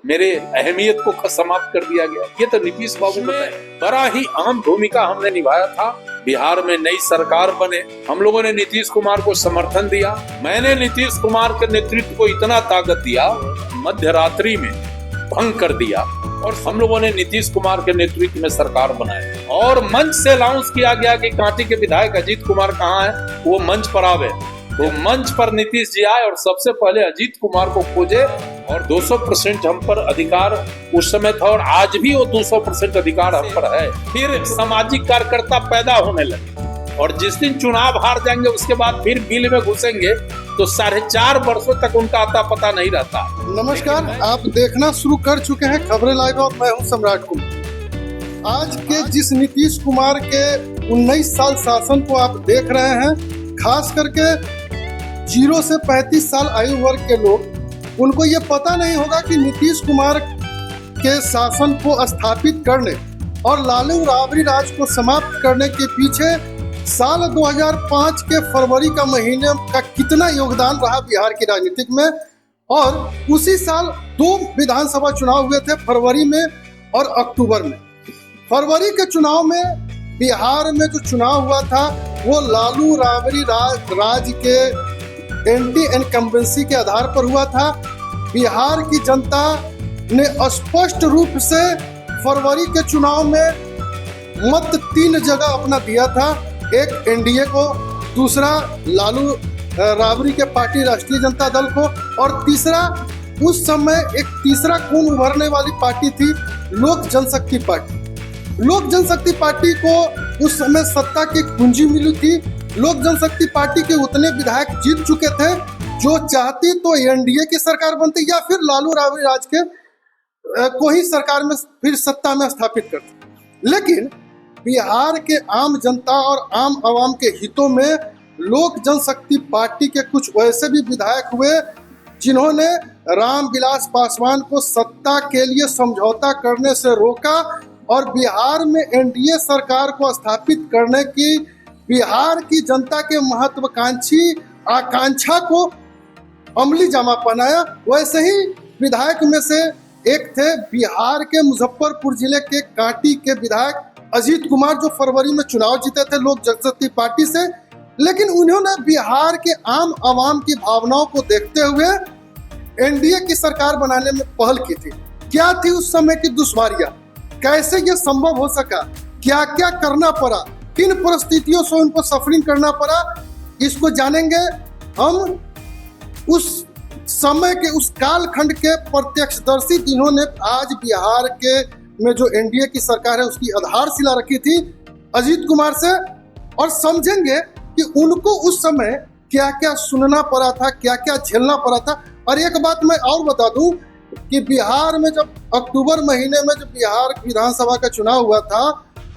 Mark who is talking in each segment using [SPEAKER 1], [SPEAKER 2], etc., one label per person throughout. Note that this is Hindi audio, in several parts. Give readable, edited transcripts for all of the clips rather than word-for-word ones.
[SPEAKER 1] मेरे अहमियत को समाप्त कर दिया गया। ये तो नीतीश बाबू बताए, बड़ा ही अहम भूमिका हमने निभाया था। बिहार में नई सरकार बने, हम लोगों ने नीतीश कुमार को समर्थन दिया। मैंने नीतीश कुमार के नेतृत्व को इतना ताकत दिया, मध्य रात्रि में भंग कर दिया और हम लोगों ने नीतीश कुमार के नेतृत्व में सरकार बनाई। और मंच से अनाउंस किया गया कि कांटी के विधायक अजीत कुमार कहाँ है, वो मंच पर आवे। तो मंच पर नीतीश जी आए और सबसे पहले अजीत कुमार को खोजे और 200% हम पर अधिकार उस समय था और आज भी वो 200% अधिकार हम पर है। फिर सामाजिक कार्यकर्ता पैदा होने लगे और जिस दिन चुनाव हार जाएंगे उसके बाद फिर बिल में घुसेंगे तो 4.5 वर्षों तक उनका आता पता नहीं रहता।
[SPEAKER 2] नमस्कार, आप देखना शुरू कर चुके हैं खबरें लाइव और मैं हूं सम्राट कुमार। आज के जिस नीतीश कुमार के 19 साल शासन को आप देख रहे हैं, खास करके 0 से 35 साल आयु वर्ग के लोग, उनको ये पता नहीं होगा कि नीतीश कुमार के शासन को स्थापित करने और लालू राबड़ी राज को समाप्त करने के पीछे साल 2005 के फरवरी का महीने का कितना योगदान रहा बिहार की राजनीतिक में। और उसी साल 2 विधानसभा चुनाव हुए थे, फरवरी में और अक्टूबर में। फरवरी के चुनाव में बिहार में जो चुनाव हुआ था वो लालू राबड़ी राज के एंटी इनकम्बेंसी के आधार पर हुआ था। बिहार की जनता ने स्पष्ट रूप से फरवरी के चुनाव में मत 3 जगह अपना दिया था, एक एनडीए को, दूसरा लालू राबड़ी के पार्टी राष्ट्रीय जनता दल को और तीसरा उस समय एक तीसरा खून उभरने वाली पार्टी थी लोक जनशक्ति पार्टी। लोक जनशक्ति पार्टी को उस समय सत्ता की कुंजी मिली थी। लोक जनशक्ति पार्टी के उतने विधायक जीत चुके थे जो चाहती तो एनडीए की सरकार बनती या फिर लालू राबड़ी राज के को ही सरकार में फिर सत्ता में स्थापित करती। लेकिन बिहार के आम जनता और आम आवाम के हितों में लोक जनशक्ति पार्टी के कुछ वैसे भी विधायक हुए जिन्होंने रामविलास पासवान को सत्ता के लिए समझौता करने से रोका और बिहार में एनडीए सरकार को स्थापित करने की बिहार की जनता के महत्वाकांक्षी आकांक्षा को अमली जामा पहनाया। वैसे ही विधायक में से एक थे बिहार के मुजफ्फरपुर जिले के कांटी के विधायक अजीत कुमार, जो फरवरी में चुनाव जीते थे लोक जनशक्ति पार्टी से। लेकिन उन्होंने बिहार के आम आवाम की भावनाओं को देखते हुए एनडीए की सरकार बनाने में पहल की थी। क्या थी उस समय की दुश्वारियां, कैसे ये संभव हो सका, क्या क्या करना पड़ा, किन परिस्थितियों से उनको सफरिंग करना पड़ा, इसको जानेंगे हम। उस समय के उस कालखंड के प्रत्यक्षदर्शी जिन्होंने आज बिहार के में जो एनडीए की सरकार है उसकी आधारशिला रखी थी, अजीत कुमार से, और समझेंगे कि उनको उस समय क्या क्या सुनना पड़ा था, क्या क्या झेलना पड़ा था। और एक बात मैं और बता दूं कि बिहार में जब अक्टूबर महीने में जब बिहार विधानसभा का चुनाव हुआ था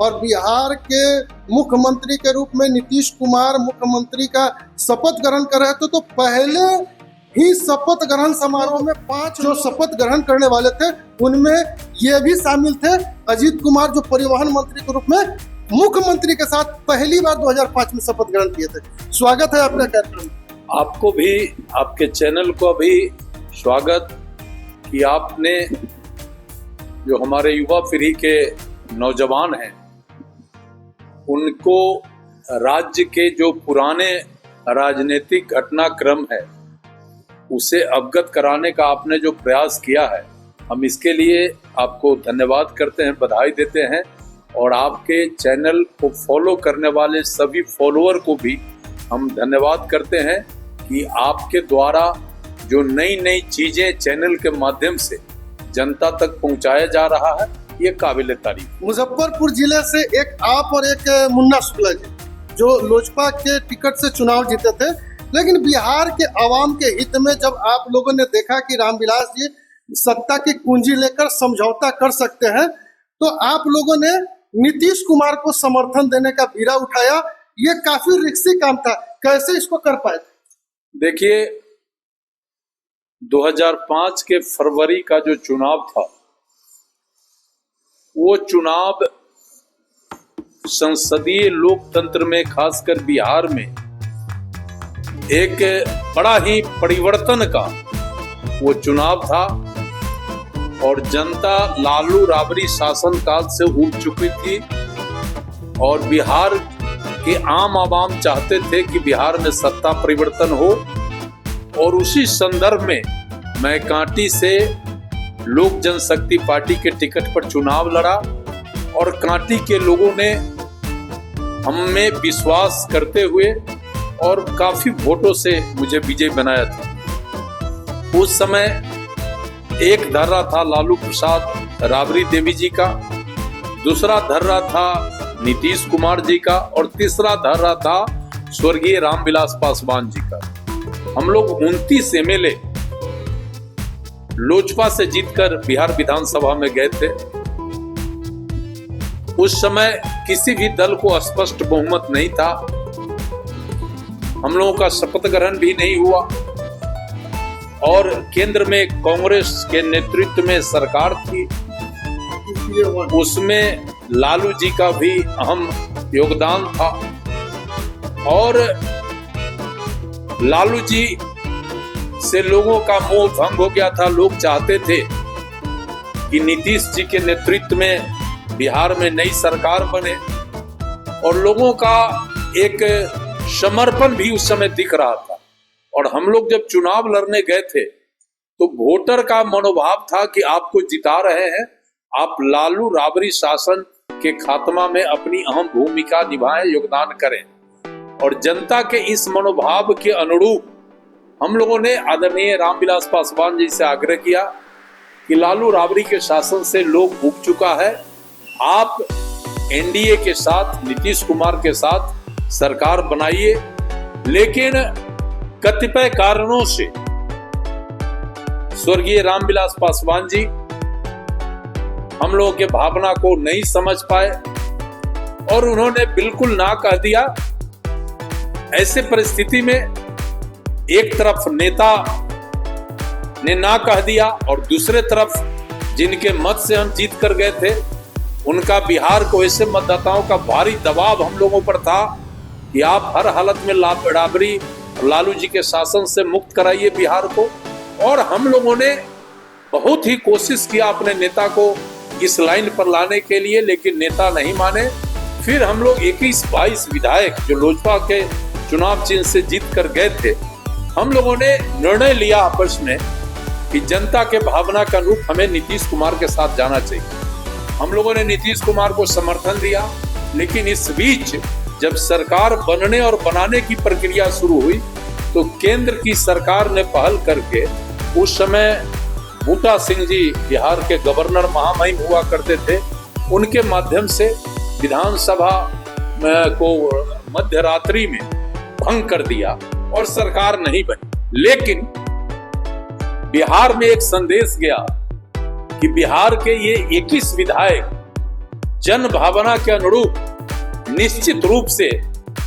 [SPEAKER 2] और बिहार के मुख्यमंत्री के रूप में नीतीश कुमार मुख्यमंत्री का शपथ ग्रहण कर रहे थे, तो पहले ही शपथ ग्रहण समारोह में 5 जो शपथ ग्रहण करने वाले थे उनमें ये भी शामिल थे अजीत कुमार, जो परिवहन मंत्री के रूप में मुख्यमंत्री के साथ पहली बार 2005 में शपथ ग्रहण किए थे। स्वागत है आपका कार्यक्रम।
[SPEAKER 1] आपको भी, आपके चैनल को भी स्वागत कि आपने जो हमारे युवा पीढ़ी के नौजवान हैं उनको राज्य के जो पुराने राजनीतिक घटनाक्रम है उसे अवगत कराने का आपने जो प्रयास किया है, हम इसके लिए आपको धन्यवाद करते हैं, बधाई देते हैं। और आपके चैनल को फॉलो करने वाले सभी फॉलोअर को भी हम धन्यवाद करते हैं कि आपके द्वारा जो नई नई चीजें चैनल के माध्यम से जनता तक पहुंचाया जा रहा है, ये काबिल तारीफ।
[SPEAKER 2] मुजफ्फरपुर जिले से एक आप और एक मुन्ना शुक्ला जी जो लोजपा के टिकट से चुनाव जीते थे, लेकिन बिहार के आवाम के हित में जब आप लोगों ने देखा कि रामविलास जी सत्ता की कुंजी लेकर समझौता कर सकते हैं, तो आप लोगों ने नीतीश कुमार को समर्थन देने का बीड़ा उठाया। ये काफी रिस्की काम था, कैसे इसको कर पाए थे?
[SPEAKER 1] देखिए, 2005 के फरवरी का जो चुनाव था वो चुनाव संसदीय लोकतंत्र में, खासकर बिहार में, एक बड़ा ही परिवर्तन का वो चुनाव था। और जनता लालू राबड़ी शासन काल से उब चुकी थी और बिहार के आम आवाम चाहते थे कि बिहार में सत्ता परिवर्तन हो। और उसी संदर्भ में मैं कांटी से लोक जनशक्ति पार्टी के टिकट पर चुनाव लड़ा और कांटी के लोगों ने हम में विश्वास करते हुए और काफी वोटों से मुझे विजय बनाया था। उस समय एक धर्रा था लालू प्रसाद राबड़ी देवी जी का, दूसरा धर्रा था नीतीश कुमार जी का और तीसरा धर्रा था स्वर्गीय रामविलास पासवान जी का। हम लोग 29 एमएलए लोजपा से जीतकर बिहार विधानसभा में गए थे। उस समय किसी भी दल को स्पष्ट बहुमत नहीं था, हम लोगों का शपथ ग्रहण भी नहीं हुआ और केंद्र में कांग्रेस के नेतृत्व में सरकार थी, उसमें लालू जी का भी अहम योगदान था। और लालू जी से लोगों का मोह भंग हो गया था। लोग चाहते थे कि नीतीश जी के नेतृत्व में बिहार में नई सरकार बने और लोगों का एक समर्पण भी उस समय दिख रहा था। और हम लोग जब चुनाव लड़ने गए थे तो वोटर का मनोभाव था कि आपको जिता रहे हैं, आप लालू राबड़ी शासन के खात्मा में अपनी अहम भूमिका निभाएं, योगदान करें। और जनता के इस मनोभाव के अनुरूप हम लोगों ने आदरणीय रामविलास पासवान जी से आग्रह किया कि लालू राबड़ी के शासन से लोग उब चुका है, आप एनडीए के साथ नीतीश कुमार के साथ सरकार बनाइए। लेकिन कतिपय कारणों से स्वर्गीय रामविलास पासवान जी हम लोगों के भावना को नहीं समझ पाए और उन्होंने बिल्कुल ना कह दिया। ऐसे परिस्थिति में एक तरफ नेता ने ना कह दिया और दूसरे तरफ जिनके मत से हम जीत कर गए थे उनका बिहार को ऐसे मतदाताओं का भारी दबाव हम लोगों पर था कि आप हर हालत में राबड़ी लालू जी के शासन से मुक्त कराइए बिहार को। और हम लोगों ने बहुत ही कोशिश किया अपने नेता को इस लाइन पर लाने के लिए, लेकिन नेता नहीं माने। फिर हम लोग 21-22 विधायक जो लोजपा के चुनाव चिन्ह से जीत कर गए थे, हम लोगों ने निर्णय लिया आपस में कि जनता के भावना के अनुरूप हमें नीतीश कुमार के साथ जाना चाहिए। हम लोगों ने नीतीश कुमार को समर्थन दिया। लेकिन इस बीच जब सरकार बनने और बनाने की प्रक्रिया शुरू हुई तो केंद्र की सरकार ने पहल करके, उस समय बूटा सिंह जी बिहार के गवर्नर महामहिम हुआ करते थे, उनके माध्यम से विधानसभा को मध्य रात्रि में भंग कर दिया और सरकार नहीं बनी। लेकिन बिहार में एक संदेश गया कि बिहार के ये 21 विधायक जन भावना के अनुरूप निश्चित रूप से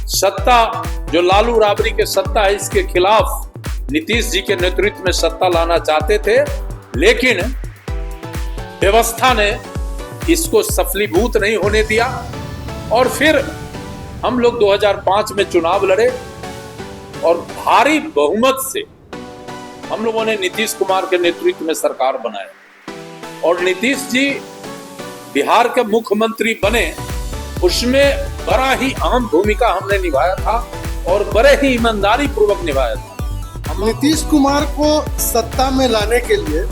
[SPEAKER 1] सत्ता जो लालू राबड़ी के सत्ता है इसके खिलाफ नीतीश जी के नेतृत्व में सत्ता लाना चाहते थे। लेकिन व्यवस्था ने इसको सफलीभूत नहीं होने दिया और फिर हम लोग 2005 में चुनाव लड़े और भारी बहुमत से हम लोगों ने नीतीश कुमार के नेतृत्व में सरकार बनाया और नीतीश जी बिहार के मुख्यमंत्री बने। उसमें बड़ा ही अहम भूमिका हमने निभाया था और बड़े ही ईमानदारी पूर्वक निभाया था।
[SPEAKER 2] नीतीश कुमार को सत्ता में लाने के लिए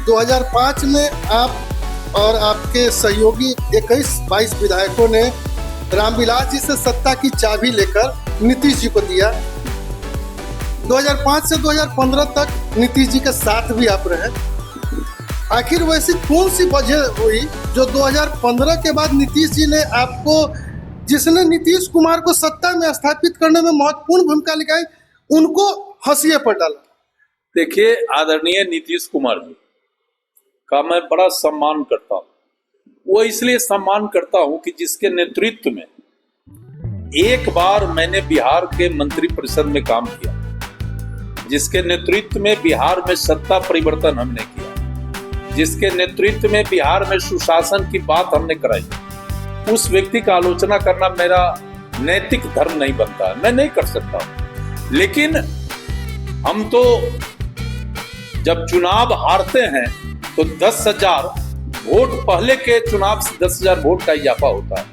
[SPEAKER 2] 2005 में आप और आपके सहयोगी 21-22 विधायकों ने रामविलास जी से सत्ता की चाबी लेकर नीतीश जी को दिया। 2005 से 2015 तक नीतीश जी के साथ भी आप रहे। आखिर वैसी कौन सी वजह हुई जो 2015 के बाद नीतीश जी ने आपको, जिसने नीतीश कुमार को सत्ता में स्थापित करने में महत्वपूर्ण भूमिका निभाई, उनको हंसिए पर डाला?
[SPEAKER 1] देखिए, आदरणीय नीतीश कुमार जी का मैं बड़ा सम्मान करता हूँ। वो इसलिए सम्मान करता हूँ कि जिसके नेतृत्व में एक बार मैंने बिहार के मंत्रिपरिषद में काम किया, जिसके नेतृत्व में बिहार में सत्ता परिवर्तन हमने किया, जिसके नेतृत्व में बिहार में सुशासन की बात हमने कराई, उस व्यक्ति का आलोचना करना मेरा नैतिक धर्म नहीं बनता, मैं नहीं कर सकता। लेकिन हम तो जब चुनाव हारते हैं तो 10,000 वोट पहले के चुनाव से 10,000 वोट का इजाफा होता है।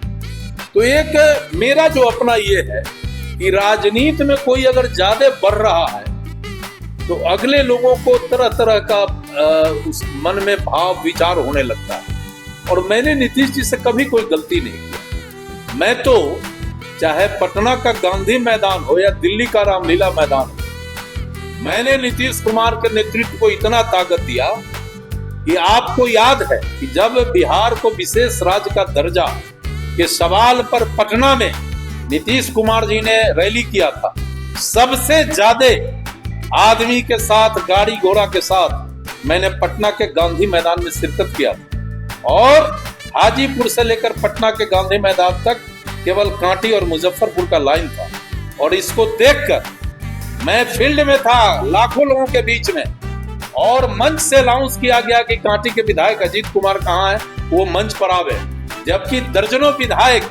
[SPEAKER 1] तो एक मेरा जो अपना ये है कि राजनीति में कोई अगर ज्यादा बढ़ रहा है तो अगले लोगों को तरह तरह का उस मन में भाव विचार होने लगता है। और मैंने नीतीश जी से कभी कोई गलती नहीं की। मैं तो चाहे पटना का गांधी मैदान हो या दिल्ली का रामलीला मैदान हो, मैंने नीतीश कुमार के नेतृत्व को इतना ताकत दिया कि आपको याद है कि जब बिहार को विशेष राज्य का दर्जा के सवाल पर पटना में नीतीश कुमार जी ने रैली किया था, सबसे ज्यादा आदमी के साथ, गाड़ी घोड़ा के साथ मैंने पटना के गांधी मैदान में शिरकत किया था। और हाजीपुर से लेकर पटना के गांधी मैदान तक केवल कांटी और मुजफ्फरपुर का लाइन था। और इसको देखकर मैं फील्ड में था लाखों लोगों के बीच में, और मंच से अनाउंस किया गया कि कांटी के विधायक अजीत कुमार कहाँ है, वो मंच पर आवे। जबकि दर्जनों विधायक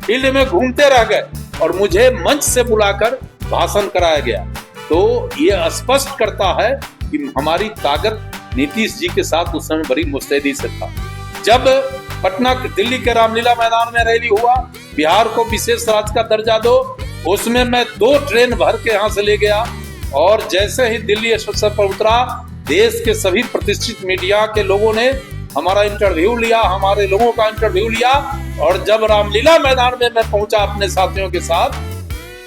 [SPEAKER 1] फील्ड में घूमते रह गए और मुझे मंच से बुलाकर भाषण कराया गया। तो ये स्पष्ट करता है कि हमारी ताकत नीतीश जी के साथ उस समय बड़ी मुस्तैदी से था। जब पटना दिल्ली के रामलीला मैदान में रैली हुआ, बिहार को विशेष राज्य का दर्जा दो, उसमें मैं 2 ट्रेन भर के यहाँ से ले गया। और जैसे ही दिल्ली स्टेशन पर उतरा, देश के सभी प्रतिष्ठित मीडिया के लोगों ने हमारा इंटरव्यू लिया, हमारे लोगों का इंटरव्यू लिया। और जब रामलीला मैदान में मैं पहुंचा अपने साथियों के साथ,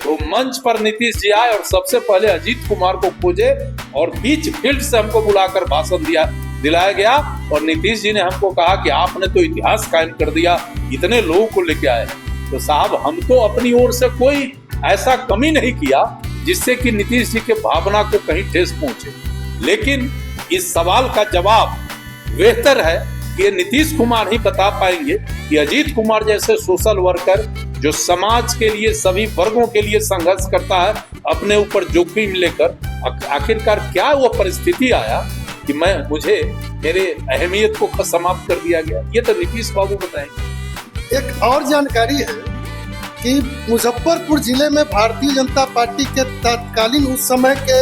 [SPEAKER 1] तो मंच पर नीतीश जी आए और सबसे पहले अजीत कुमार को खोजे और बीच फील्ड से हमको बुलाकर भाषण दिलाया गया। और नीतीश जी ने हमको कहा कि आपने तो इतिहास कायम कर दिया, इतने लोगों को लेके आए। तो साहब, हम तो अपनी ओर से कोई ऐसा कमी नहीं किया जिससे कि नीतीश जी के भावना को कहीं ठेस पहुंचे। लेकिन इस सवाल का जवाब बेहतर है कि नीतीश कुमार ही बता पाएंगे कि अजीत कुमार जैसे सोशल वर्कर जो समाज के लिए, सभी वर्गों के लिए संघर्ष करता है, अपने ऊपर जोखिम लेकर, आखिरकार क्या वो परिस्थिति आया कि मुझे मेरे अहमियत को समाप्त कर दिया गया। ये तो नीतीश बाबू बताएंगे।
[SPEAKER 2] एक और जानकारी है कि मुजफ्फरपुर जिले में भारतीय जनता पार्टी के तत्कालीन उस समय के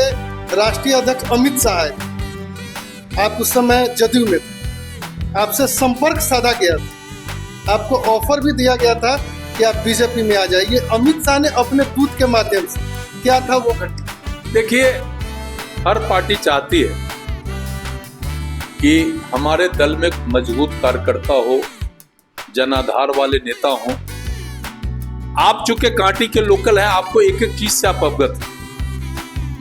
[SPEAKER 2] राष्ट्रीय अध्यक्ष अमित शाह है, आप उस समय जदयू में थे, आपसे संपर्क साधा गया था, आपको ऑफर भी दिया गया था कि आप बीजेपी में आ जाइए। अमित शाह ने अपने दूत के माध्यम से, क्या था वो घटना?
[SPEAKER 1] देखिए, हर पार्टी चाहती है कि हमारे दल में मजबूत कार्यकर्ता हो, जनाधार वाले नेता हो। आप चूंकि कांटी के लोकल हैं, आपको एक एक चीज से आप अवगत हैं।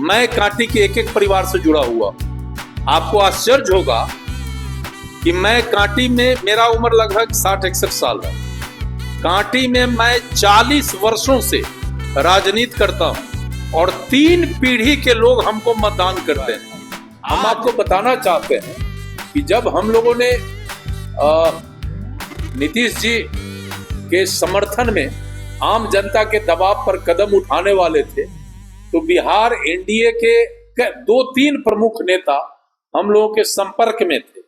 [SPEAKER 1] मैं कांटी के एक एक परिवार से जुड़ा हुआ। आपको आश्चर्य होगा कि मैं कांटी में, मेरा उम्र लगभग 60-61 साल है। कांटी में मैं 40 वर्षों से राजनीति करता हूं और 3 पीढ़ी के लोग हमको मतदान करते हैं। हम आपको बताना चाहते हैं कि जब हम लोगों ने नीतीश जी के समर्थन में आम जनता के दबाव पर कदम उठाने वाले थे, तो बिहार एनडीए के 2-3 प्रमुख नेता हम लोगों के संपर्क में थे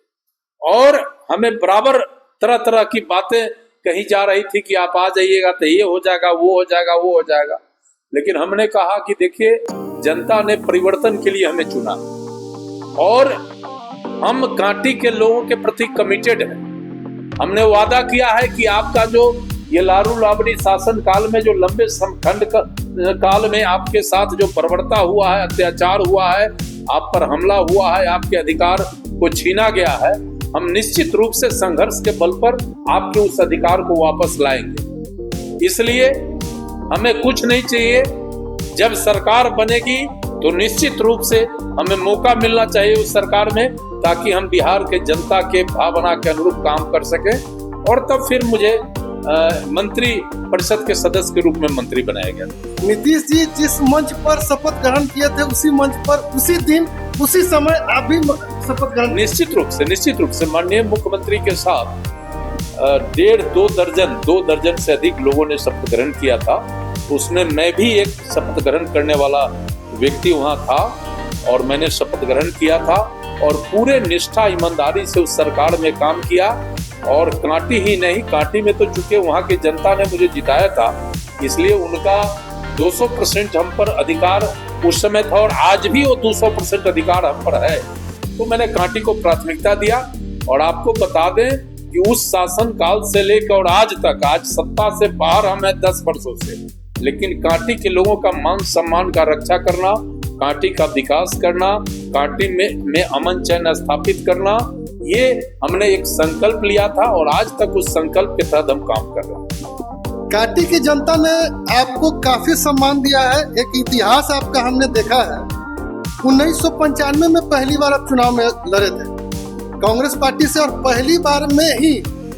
[SPEAKER 1] और हमें बराबर तरह तरह की बातें कही जा रही थी कि आप आ जाइएगा तो ये हो जाएगा, वो हो जाएगा, वो हो जाएगा। लेकिन हमने कहा कि देखिए, जनता ने परिवर्तन के लिए हमें चुना और हम कांटी के लोगों के प्रति कमिटेड हैं। हमने वादा किया है कि आपका जो ये लारू लावनी शासन काल में जो लंबे खंड काल में आपके साथ जो बर्बरता हुआ है, अत्याचार हुआ है, आप पर हमला हुआ है, आपके अधिकार को छीना गया है, हम निश्चित रूप से संघर्ष के बल पर आपके उस अधिकार को वापस लाएंगे। इसलिए हमें कुछ नहीं चाहिए। जब सरकार बनेगी तो निश्चित रूप से हमें मौका मिलना चाहिए उस सरकार में, ताकि हम बिहार के जनता के भावना के अनुरूप काम कर सके। और तब फिर मुझे मंत्री परिषद के सदस्य के रूप में मंत्री बनाया गया।
[SPEAKER 2] नीतीश जी जिस मंच पर शपथ ग्रहण किए थे, उसी मंच पर, उसी दिन, उसी समय आप भी शपथ ग्रहण? निश्चित
[SPEAKER 1] रूप से माननीय मुख्यमंत्री के साथ 1.5-2 दर्जन से अधिक लोगों ने शपथ ग्रहण किया था। उसमें मैं भी एक शपथ ग्रहण करने वाला व्यक्ति वहां था और मैंने शपथ ग्रहण किया था और पूरे निष्ठा ईमानदारी से उस सरकार में काम किया। और कांटी ही नहीं, कांटी में तो चूंकि वहां की जनता ने मुझे जिताया था, इसलिए उनका 200% हम पर अधिकार उस समय था और आज भी वो 200% अधिकार हम पर है। तो मैंने कांटी को प्राथमिकता दिया। और आपको बता दें कि उस शासन काल से लेकर और आज तक, आज सत्ता से बाहर हम हैं 10 वर्षों से, लेकिन कांटी के लोगों का मान सम्मान का रक्षा करना, कांटी का विकास करना, कांटी में अमन चैन स्थापित करना, ये हमने एक संकल्प लिया था और आज तक उस संकल्प के तहत हम काम कर रहे हैं।
[SPEAKER 2] कांटी की जनता ने आपको काफी सम्मान दिया है। एक इतिहास आपका हमने देखा है। 1995 में पहली बार आप चुनाव में लड़े थे कांग्रेस पार्टी से, और पहली बार में ही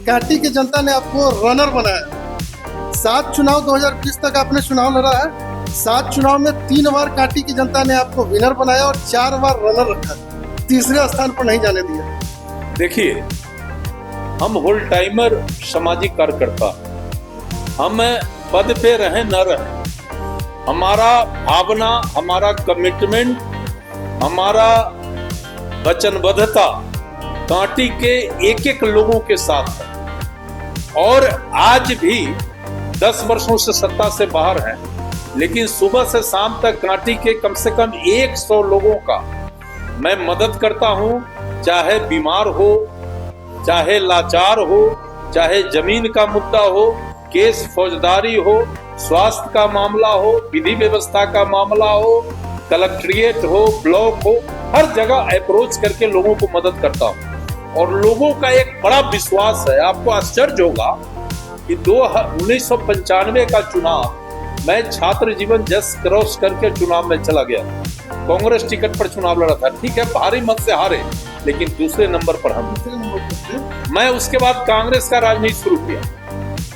[SPEAKER 2] कांटी की जनता ने आपको रनर बनाया। 7 चुनाव 2020 तक आपने चुनाव लड़ा है। 7 चुनाव में 3 बार कांटी की जनता ने आपको विनर बनाया और 4 बार रनर रखा, तीसरे स्थान पर नहीं जाने दिया।
[SPEAKER 1] देखिए, हम होल टाइमर सामाजिक कार्यकर्ता, हम पद पे रहे न रहे, हमारा भावना, हमारा कमिटमेंट, हमारा वचनबद्धता कांटी के एक एक लोगों के साथ है। और आज भी 10 वर्षों से सत्ता से बाहर हैं, लेकिन सुबह से शाम तक कांटी के कम से कम 100 लोगों का मैं मदद करता हूं, चाहे बीमार हो, चाहे लाचार हो, चाहे जमीन का मुद्दा हो, केस फौजदारी हो, स्वास्थ्य का मामला हो, विधि व्यवस्था का मामला हो, कलेक्ट्रेट हो, ब्लॉक हो, हर जगह अप्रोच करके लोगों को मदद करता हूं। और लोगों का एक बड़ा विश्वास है। आपको आश्चर्य होगा कि 1995 का चुनाव मैं छात्र जीवन जस्ट क्रॉस करके चुनाव में चला गया। कांग्रेस टिकट पर चुनाव लड़ा था, ठीक है, भारी मत से हारे, लेकिन दूसरे नंबर पर हम। मैं उसके बाद कांग्रेस का राजनीति शुरू किया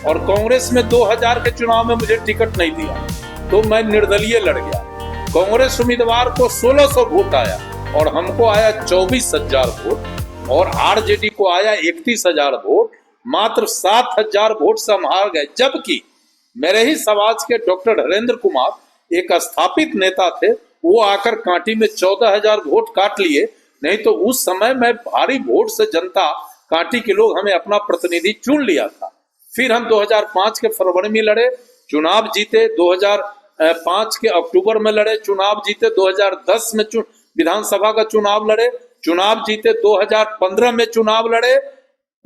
[SPEAKER 1] और कांग्रेस में 2000 के चुनाव में मुझे टिकट नहीं दिया, तो मैं निर्दलीय लड़ गया। कांग्रेस उम्मीदवार को 1600 वोट आया और हमको आया 24,000 वोट, और आरजेडी को आया 31,000 वोट। मात्र 7,000 वोट से हम हार गए, जबकि मेरे ही समाज के डॉक्टर हरेंद्र कुमार एक स्थापित नेता थे, वो आकर कांटी में 14,000 वोट काट लिए। नहीं तो उस समय में भारी वोट से जनता, कांटी के लोग हमें अपना प्रतिनिधि चुन लिया था। फिर हम 2005 के फरवरी में लड़े, चुनाव जीते। 2005 के अक्टूबर में लड़े, चुनाव जीते। 2010 में विधानसभा का चुनाव लड़े, चुनाव जीते। 2015 में चुनाव लड़े,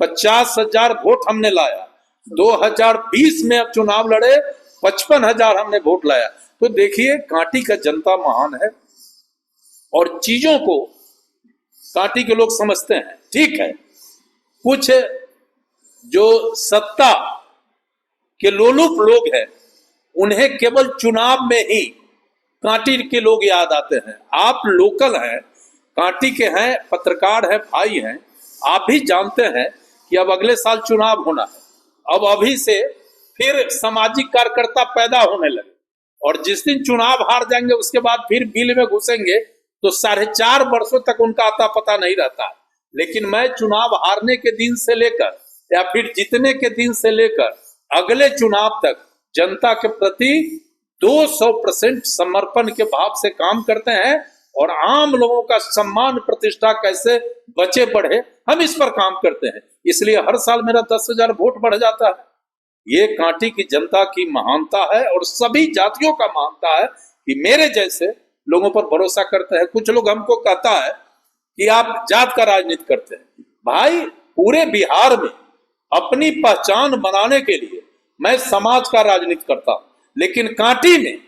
[SPEAKER 1] 50,000 वोट हमने लाया। 2020 में अब चुनाव लड़े, 55,000 हमने वोट लाया। तो देखिए, कांटी का जनता महान है और चीजों को कांटी के लोग समझते हैं। ठीक है, कुछ जो सत्ता के लोलुप लोग हैं, उन्हें केवल चुनाव में ही कांटी के लोग याद आते हैं। आप लोकल हैं, कांटी के हैं, पत्रकार हैं, भाई हैं, आप भी जानते हैं कि अब अगले साल चुनाव होना है। अब अभी से फिर सामाजिक कार्यकर्ता पैदा होने लगे, और जिस दिन चुनाव हार जाएंगे उसके बाद फिर बिल में घुसेंगे, तो 4.5 वर्षों तक उनका आता पता नहीं रहता। लेकिन मैं चुनाव हारने के दिन से लेकर या फिर जीतने के दिन से लेकर अगले चुनाव तक जनता के प्रति 200% समर्पण के भाव से काम करते हैं, और आम लोगों का सम्मान प्रतिष्ठा कैसे बचे बढ़े, हम इस पर काम करते हैं। इसलिए हर साल मेरा 10,000 वोट बढ़ जाता है। ये कांटी की जनता की महानता है और सभी जातियों का महानता है कि मेरे जैसे लोगों पर भरोसा करते हैं। कुछ लोग हमको कहता है कि आप जात का राजनीति करते हैं। भाई, पूरे बिहार में अपनी पहचान बनाने के लिए मैं समाज का राजनीति करता हूं, लेकिन कांटी में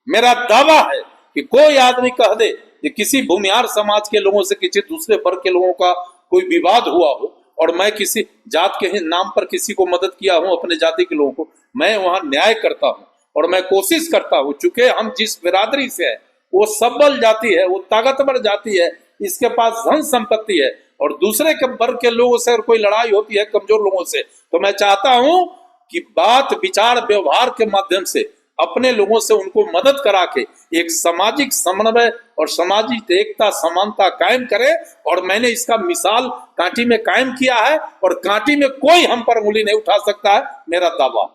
[SPEAKER 1] मेरा दावा है कि कोई आदमी कह दे कि किसी भूमिहार समाज के लोगों से किसी दूसरे वर्ग के लोगों का कोई विवाद हुआ हो और मैं किसी जात के नाम पर किसी को मदद किया हूं, अपने जाति के लोगों को, मैं वहां न्याय करता हूं और मैं कोशिश करता हूं। चूंकि हम जिस बिरादरी से है वो सबल जाति है, वो ताकतवर जाति है, इसके पास धन संपत्ति है, और दूसरे के वर्ग के लोगों से अगर कोई लड़ाई होती है कमजोर लोगों से, तो मैं चाहता हूं कि बात विचार व्यवहार के माध्यम से अपने लोगों से उनको मदद करा के एक सामाजिक समन्वय और सामाजिक एकता समानता कायम करे। और मैंने इसका मिसाल कांटी में कायम किया है और कांटी में कोई हम पर उंगली नहीं उठा सकता है, मेरा दावा।